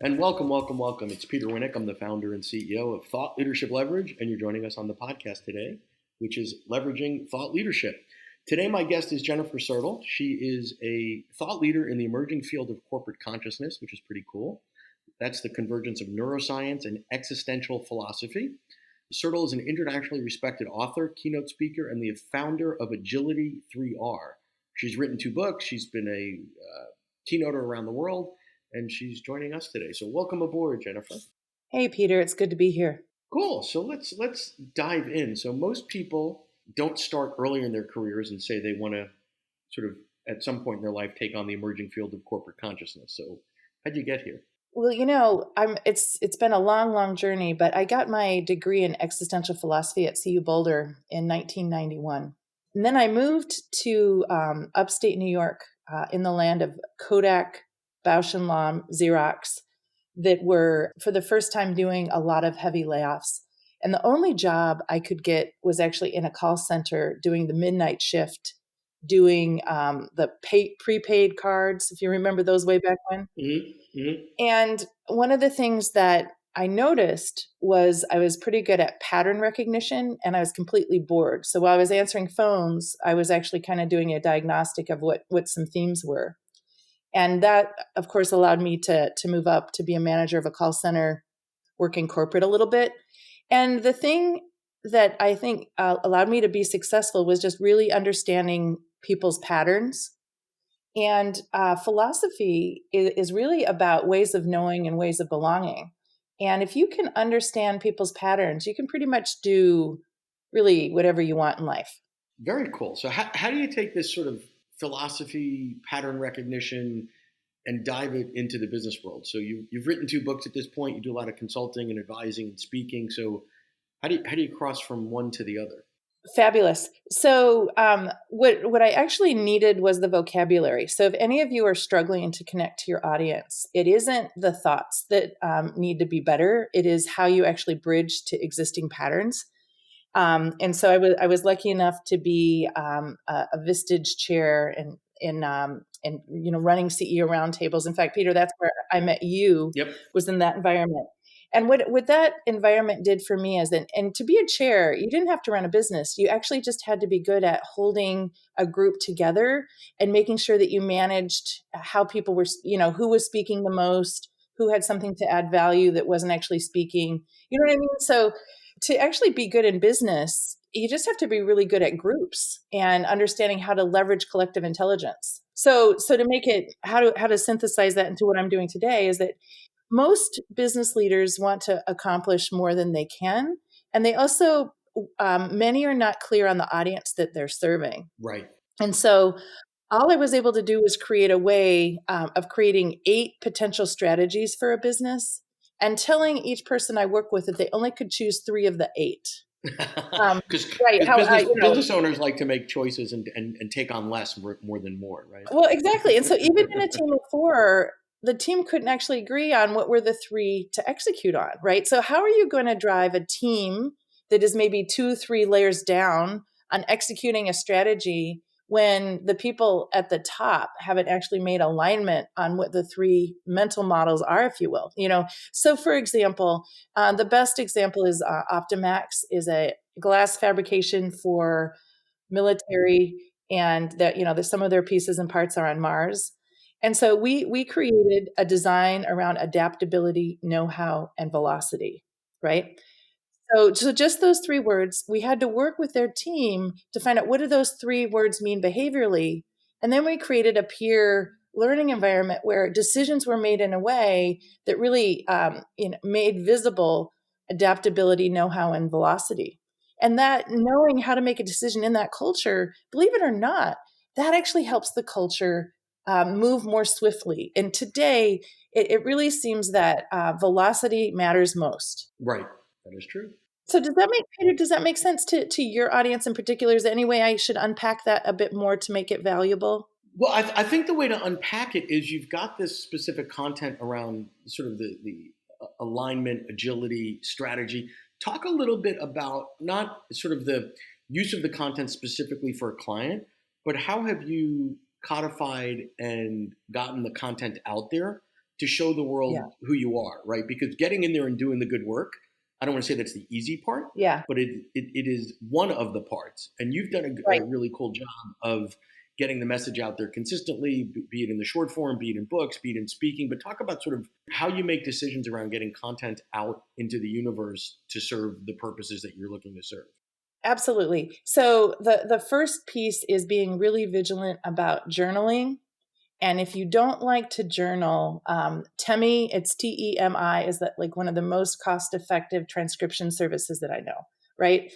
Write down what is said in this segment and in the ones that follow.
And welcome, welcome, welcome. It's Peter Winnick. I'm the founder and CEO of Thought Leadership Leverage, and you're joining us on the podcast today, which is Leveraging Thought Leadership. Today, my guest is Jennifer Sertl. She is a thought leader in the emerging field of corporate consciousness, which is pretty cool. That's the convergence of neuroscience and existential philosophy. Sertl is an internationally respected author, keynote speaker, and the founder of Agility 3R. She's written 2 books. She's been a keynoter around the world, and she's joining us today. So welcome aboard, Jennifer. Hey, Peter, it's good to be here. Cool. So let's dive in. So most people don't start early in their careers and say they want to sort of at some point in their life take on the emerging field of corporate consciousness. So how'd you get here? Well, it's been a long, long journey, but I got my degree in existential philosophy at CU Boulder in 1991. And then I moved to upstate New York in the land of Kodak, Bausch and Lomb, Xerox, that were for the first time doing a lot of heavy layoffs. And the only job I could get was actually in a call center doing the midnight shift, doing the prepaid cards, if you remember those way back when. Mm-hmm. Mm-hmm. And one of the things that I noticed was I was pretty good at pattern recognition and I was completely bored. So while I was answering phones, I was actually kind of doing a diagnostic of what some themes were. And that, of course, allowed me to move up to be a manager of a call center, working corporate a little bit. And the thing that I think allowed me to be successful was just really understanding people's patterns. And philosophy is really about ways of knowing and ways of belonging. And if you can understand people's patterns, you can pretty much do really whatever you want in life. Very cool. So how do you take this sort of philosophy, pattern recognition, and dive it into the business world? So you've written 2 books at this point. You do a lot of consulting and advising and speaking. So how do you cross from one to the other? Fabulous. So what I actually needed was the vocabulary. So if any of you are struggling to connect to your audience, it isn't the thoughts that need to be better. It is how you actually bridge to existing patterns. And so I was lucky enough to be a Vistage chair in running CEO roundtables. In fact, Peter, that's where I met you. Yep. Was in that environment. And what that environment did for me is that, and to be a chair, you didn't have to run a business. You actually just had to be good at holding a group together and making sure that you managed how people were, who was speaking the most, who had something to add value that wasn't actually speaking. You know what I mean? So to actually be good in business, you just have to be really good at groups and understanding how to leverage collective intelligence. So to make it, how to synthesize that into what I'm doing today is that most business leaders want to accomplish more than they can. And they also, many are not clear on the audience that they're serving. Right. And so all I was able to do was create a way of creating 8 potential strategies for a business and telling each person I work with that they only could choose 3 of the 8. Because Right. business owners like to make choices and take on less more than more, right? Well, exactly. And so even in a team of 4, the team couldn't actually agree on what were the 3 to execute on, right? So how are you going to drive a team that is maybe 2, 3 layers down on executing a strategy when the people at the top haven't actually made alignment on what the 3 mental models are, if you will? So for example, the best example is Optimax is a glass fabrication for military, and that some of their pieces and parts are on Mars. And so we created a design around adaptability, know-how, and velocity, right? So just those 3 words, we had to work with their team to find out what do those 3 words mean behaviorally. And then we created a peer learning environment where decisions were made in a way that really made visible adaptability, know-how, and velocity. And that knowing how to make a decision in that culture, believe it or not, that actually helps the culture move more swiftly. And today, it really seems that velocity matters most. Right. That is true. So does that make sense to your audience in particular? Is there any way I should unpack that a bit more to make it valuable? Well, I think the way to unpack it is you've got this specific content around sort of the alignment, agility, strategy. Talk a little bit about not sort of the use of the content specifically for a client, but how have you codified and gotten the content out there to show the Yeah. world who you are, right? Because getting in there and doing the good work, I don't want to say that's the easy part, Yeah. but it is one of the parts. And you've done a Right. really cool job of getting the message out there consistently, be it in the short form, be it in books, be it in speaking. But talk about sort of how you make decisions around getting content out into the universe to serve the purposes that you're looking to serve. Absolutely. So the first piece is being really vigilant about journaling. And if you don't like to journal, Temi, it's TEMI, is that like one of the most cost-effective transcription services that I know, right?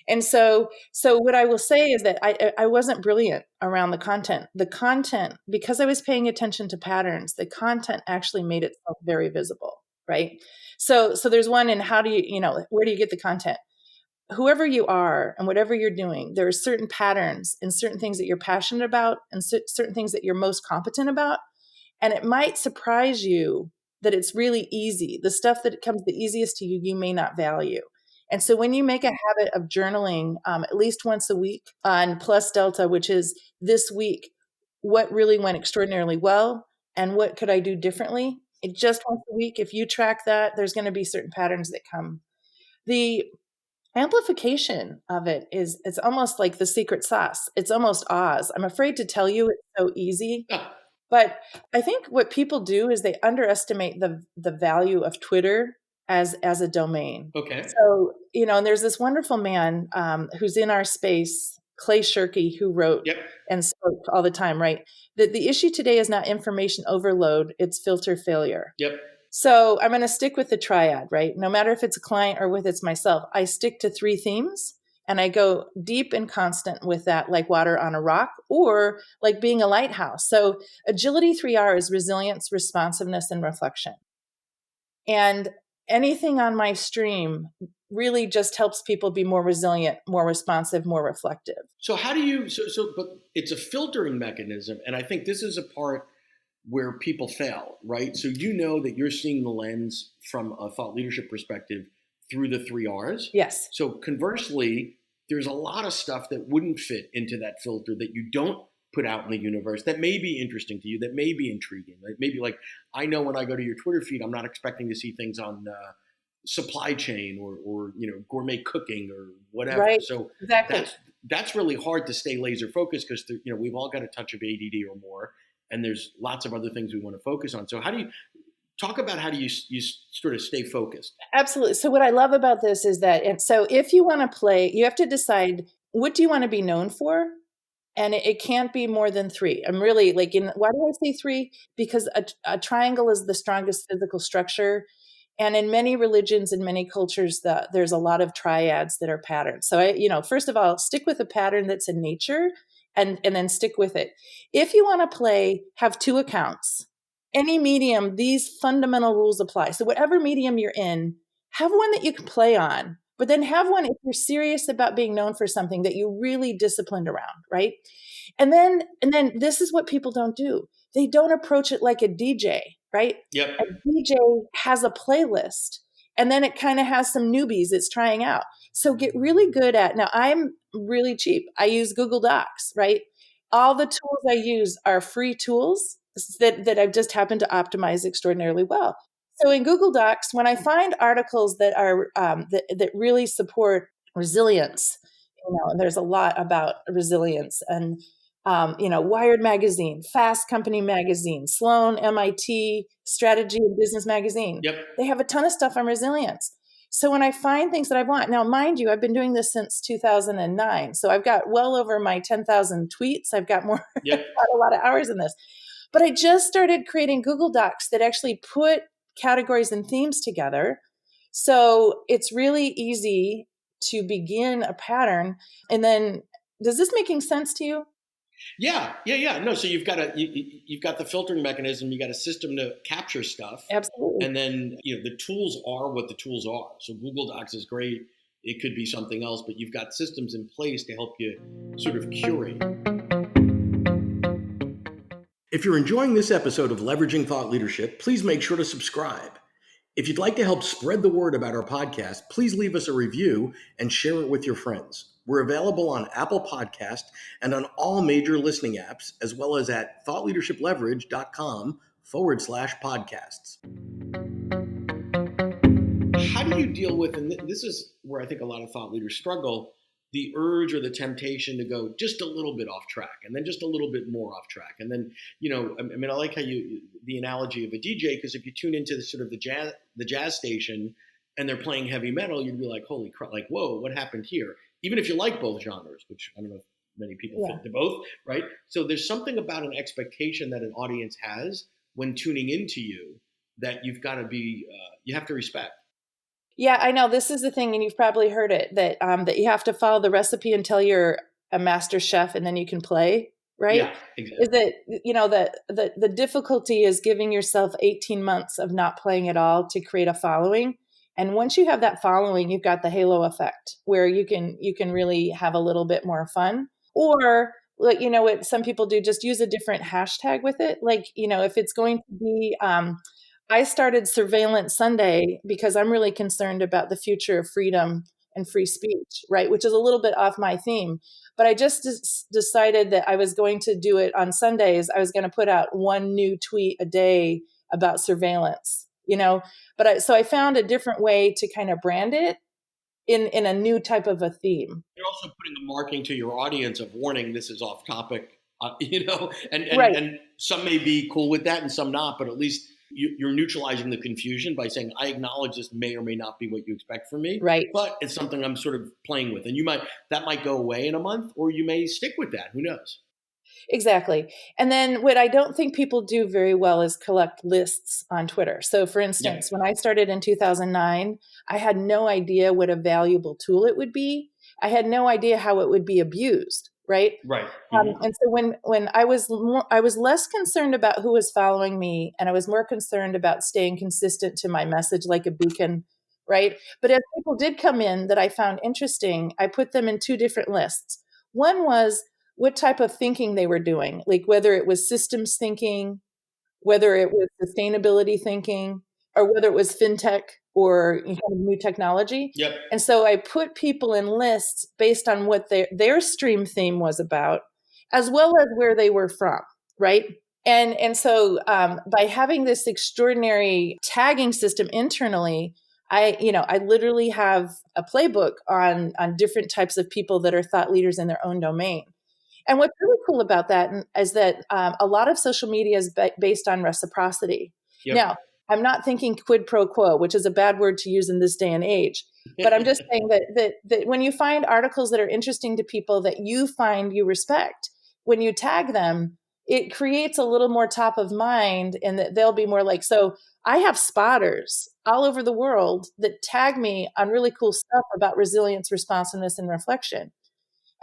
And so what I will say is that I wasn't brilliant around the content. The content, because I was paying attention to patterns, the content actually made itself very visible, right? So there's one in how do you know, where do you get the content? Whoever you are and whatever you're doing, there are certain patterns and certain things that you're passionate about and certain things that you're most competent about. And it might surprise you that it's really easy. The stuff that comes the easiest to you, you may not value. And so when you make a habit of journaling at least once a week on plus delta, which is this week, what really went extraordinarily well and what could I do differently? It just once a week. If you track that, there's going to be certain patterns that come. The amplification of it is it's almost like the secret sauce. It's almost Oz. I'm afraid to tell you it's so easy, Yeah. but I think what people do is they underestimate the value of Twitter as a domain. Okay. So, and there's this wonderful man who's in our space, Clay Shirky, who wrote Yep. and spoke all the time, right? The issue today is not information overload, it's filter failure. Yep. So I'm going to stick with the triad, right? No matter if it's a client or with it's myself, I stick to 3 themes and I go deep and constant with that, like water on a rock or like being a lighthouse. So agility 3R is resilience, responsiveness, and reflection. And anything on my stream really just helps people be more resilient, more responsive, more reflective. So how do you, but it's a filtering mechanism. And I think this is a part where people fail, right? So you know that you're seeing the lens from a thought leadership perspective through the 3 R's. Yes. So conversely, there's a lot of stuff that wouldn't fit into that filter that you don't put out in the universe that may be interesting to you, that may be intriguing. Like maybe like, I know when I go to your Twitter feed, I'm not expecting to see things on supply chain or gourmet cooking or whatever. Right. So exactly. that's really hard to stay laser focused because we've all got a touch of ADD or more, and there's lots of other things we want to focus on. So how do you talk about how do you sort of stay focused? Absolutely. So what I love about this is that, and so if you want to play, you have to decide what do you want to be known for? And it can't be more than 3. I'm really like, why do I say 3? Because a triangle is the strongest physical structure. And in many religions and many cultures, there's a lot of triads that are patterns. So first of all, stick with a pattern that's in nature and then stick with it. If you want to play, have 2 accounts. Any medium, these fundamental rules apply. So whatever medium you're in, have one that you can play on, but then have one if you're serious about being known for something that you really disciplined around, right? And then this is what people don't do. They don't approach it like a DJ, right? Yep. A DJ has a playlist and then it kind of has some newbies it's trying out. So get really good at, now I'm really cheap. I use Google Docs, right? All the tools I use are free tools that I've just happened to optimize extraordinarily well. So in Google Docs, when I find articles that are that really support resilience, and there's a lot about resilience, and Wired Magazine, Fast Company Magazine, Sloan, MIT, Strategy and Business Magazine. Yep. They have a ton of stuff on resilience. So when I find things that I want, now mind you, I've been doing this since 2009. So I've got well over my 10,000 tweets. I've got more, Yep. a lot of hours in this. But I just started creating Google Docs that actually put categories and themes together. So it's really easy to begin a pattern. And then, does this making sense to you? Yeah. No, so you've got you've got the filtering mechanism. You got a system to capture stuff. Absolutely. And then the tools are what the tools are. So Google Docs is great. It could be something else, but you've got systems in place to help you sort of curate. If you're enjoying this episode of Leveraging Thought Leadership, please make sure to subscribe. If you'd like to help spread the word about our podcast, please leave us a review and share it with your friends. We're available on Apple Podcast and on all major listening apps, as well as at thoughtleadershipleverage.com podcast. How do you deal with, and this is where I think a lot of thought leaders struggle, the urge or the temptation to go just a little bit off track and then just a little bit more off track. And then, I like how the analogy of a DJ, because if you tune into the jazz station and they're playing heavy metal, you'd be like, holy crap, like, whoa, what happened here? Even if you like both genres, which I don't know if many people fit to both, right? So there's something about an expectation that an audience has when tuning into you that you've got to be, you have to respect. Yeah, I know. This is the thing, and you've probably heard it, that you have to follow the recipe until you're a master chef and then you can play, right? Yeah, exactly. Is that, the difficulty is giving yourself 18 months of not playing at all to create a following. And once you have that following, you've got the halo effect where you can really have a little bit more fun. Or like, what some people do, just use a different hashtag with it. Like, if it's going to be, I started Surveillance Sunday because I'm really concerned about the future of freedom and free speech, right? Which is a little bit off my theme. But I just decided that I was going to do it on Sundays. I was going to put out one new tweet a day about surveillance, so I found a different way to kind of brand it in a new type of a theme. You're also putting a marking to your audience of warning, this is off topic, and Right. And some may be cool with that and some not, but at least you're neutralizing the confusion by saying, I acknowledge this may or may not be what you expect from me, Right. but it's something I'm sort of playing with. And that might go away in a month, or you may stick with that. Who knows? Exactly. And then what I don't think people do very well is collect lists on Twitter. So for instance, when I started in 2009, I had no idea what a valuable tool it would be. I had no idea how it would be abused. Right. Right. Mm-hmm. And so when I was less concerned about who was following me, and I was more concerned about staying consistent to my message like a beacon. Right. But as people did come in that I found interesting, I put them in two different lists. One was what type of thinking they were doing, like whether it was systems thinking, whether it was sustainability thinking, or whether it was fintech or kind of new technology. Yep. And so I put people in lists based on what their stream theme was about, as well as where they were from, right? And so by having this extraordinary tagging system internally, I literally have a playbook on different types of people that are thought leaders in their own domain. And what's really cool about that is that a lot of social media is based on reciprocity. Yep. Now, I'm not thinking quid pro quo, which is a bad word to use in this day and age. But I'm just saying that when you find articles that are interesting to people that you find you respect, when you tag them, it creates a little more top of mind, and that they'll be more like, so I have spotters all over the world that tag me on really cool stuff about resilience, responsiveness, and reflection.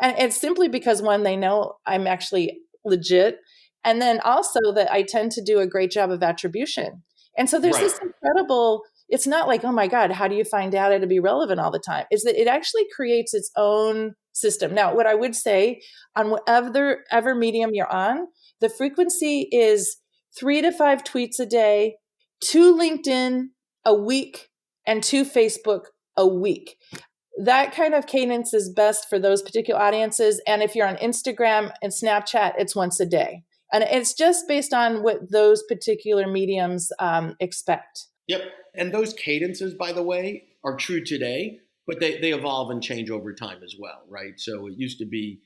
And it's simply because, one, they know I'm actually legit. And then also that I tend to do a great job of attribution. And so there's this incredible, it's not like, oh my God, how do you find data to be relevant all the time? Is that it actually creates its own system. Now, what I would say on whatever medium you're on, the frequency is 3 to 5 tweets a day, 2 LinkedIn a week, and 2 Facebook a week. That kind of cadence is best for those particular audiences. And if you're on Instagram and Snapchat, it's once a day. And it's just based on what those particular mediums expect. Yep. And those cadences, by the way, are true today, but they evolve and change over time as well, right? So it used to be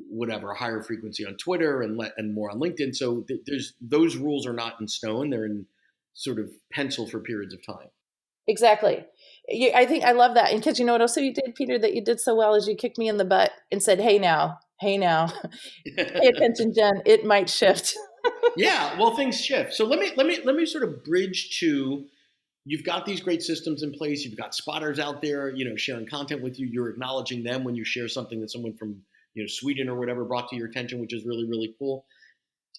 whatever, higher frequency on Twitter and more on LinkedIn. So there's those rules are not in stone. They're in sort of pencil for periods of time. Exactly. I think I love that. And because you know what else you did, Peter, that you did so well is you kicked me in the butt and said, hey now, pay attention, Jen, it might shift. Yeah, well, things shift. So let me sort of bridge to, you've got these great systems in place. You've got spotters out there, sharing content with you. You're acknowledging them when you share something that someone from, Sweden or whatever brought to your attention, which is really, really cool.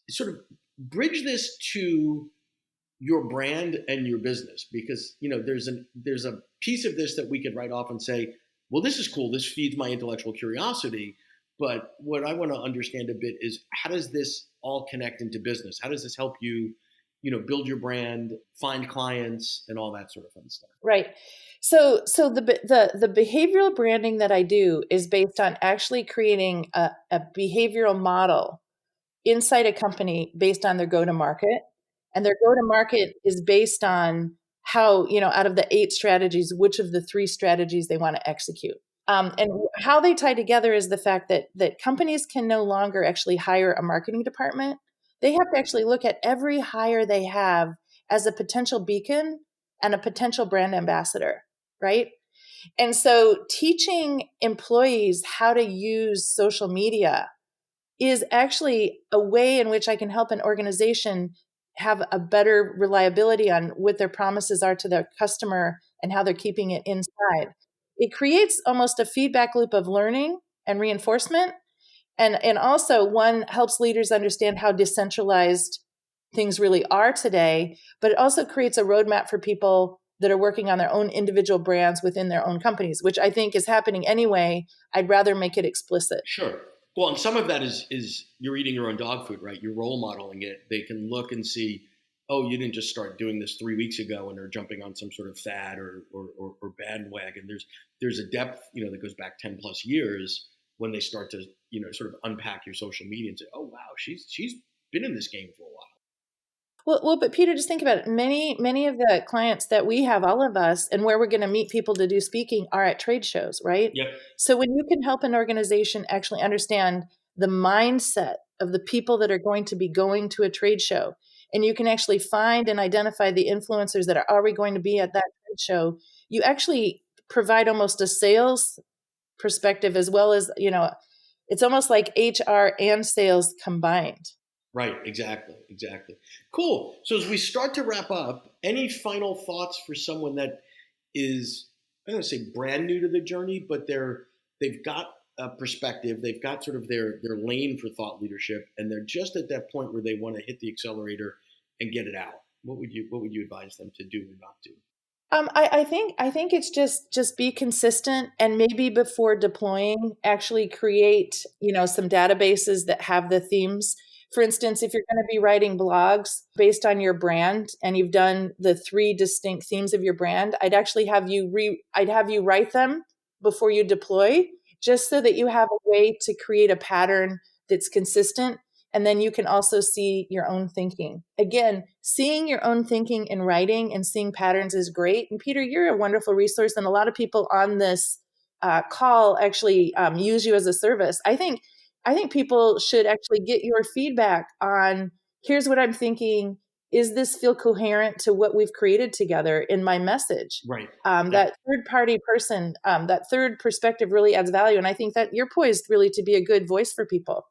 Sort of bridge this to your brand and your business, because there's a piece of this that we could write off and say, well, this is cool, this feeds my intellectual curiosity, but what I want to understand a bit is, how does this all connect into business? How does this help you build your brand, find clients, and all that sort of fun stuff? Right. So the behavioral branding that I do is based on actually creating a behavioral model inside a company based on their go-to-market. And their go-to-market is based on how, out of the 8 strategies, which of the 3 strategies they want to execute. And how they tie together is the fact that companies can no longer actually hire a marketing department. They have to actually look at every hire they have as a potential beacon and a potential brand ambassador, right? And so teaching employees how to use social media is actually a way in which I can help an organization have a better reliability on what their promises are to their customer and how they're keeping it inside. It creates almost a feedback loop of learning and reinforcement. And also one helps leaders understand how decentralized things really are today, but it also creates a roadmap for people that are working on their own individual brands within their own companies, which I think is happening anyway. I'd rather make it explicit. Sure. Well, and some of that is you're eating your own dog food, right? You're role modeling it. They can look and see, oh, you didn't just start doing this 3 weeks ago, and they're jumping on some sort of fad or bandwagon. There's a depth, that goes back 10 plus years when they start to, sort of unpack your social media and say, oh wow, she's been in this game for a while. Well, but Peter, just think about it. Many of the clients that we have, all of us, and where we're going to meet people to do speaking are at trade shows, right? Yep. So when you can help an organization actually understand the mindset of the people that are going to be going to a trade show, and you can actually find and identify the influencers that are already going to be at that trade show, you actually provide almost a sales perspective as well as, it's almost like HR and sales combined. Right, exactly. Cool. So as we start to wrap up, any final thoughts for someone that is, I don't want to say brand new to the journey, but they've got a perspective, they've got sort of their lane for thought leadership, and they're just at that point where they want to hit the accelerator and get it out. What would you advise them to do or not do? I think it's just be consistent, and maybe before deploying, actually create some databases that have the themes. For instance, if you're going to be writing blogs based on your brand and you've done the 3 distinct themes of your brand, I'd have you write them before you deploy, just so that you have a way to create a pattern that's consistent. And then you can also see your own thinking. Again, seeing your own thinking in writing and seeing patterns is great. And Peter, you're a wonderful resource. And a lot of people on this call actually use you as a service. I think people should actually get your feedback on, here's what I'm thinking. Is this feel coherent to what we've created together in my message? Right. That third party person, that third perspective really adds value. And I think that you're poised really to be a good voice for people.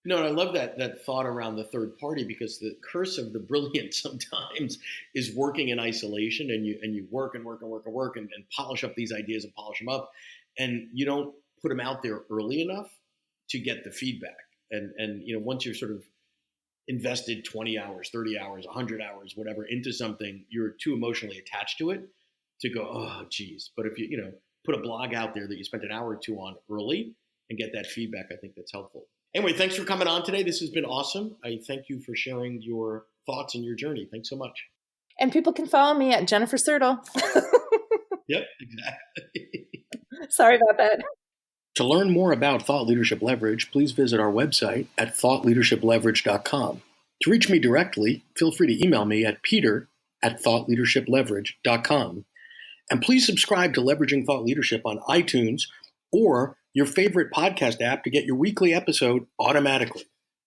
No, I love that thought around the third party, because the curse of the brilliant sometimes is working in isolation, and you work and polish up these ideas and polish them up, and you don't put them out there early enough to get the feedback. And once you're sort of invested 20 hours, 30 hours, 100 hours, whatever, into something, you're too emotionally attached to it to go, oh, geez. But if you put a blog out there that you spent an hour or two on early and get that feedback, I think that's helpful. Anyway, thanks for coming on today. This has been awesome. I thank you for sharing your thoughts and your journey. Thanks so much. And people can follow me at Jennifer Sertl. Yep, exactly. Sorry about that. To learn more about Thought Leadership Leverage, please visit our website at thoughtleadershipleverage.com. To reach me directly, feel free to email me at peter@thoughtleadershipleverage.com. And please subscribe to Leveraging Thought Leadership on iTunes or your favorite podcast app to get your weekly episode automatically.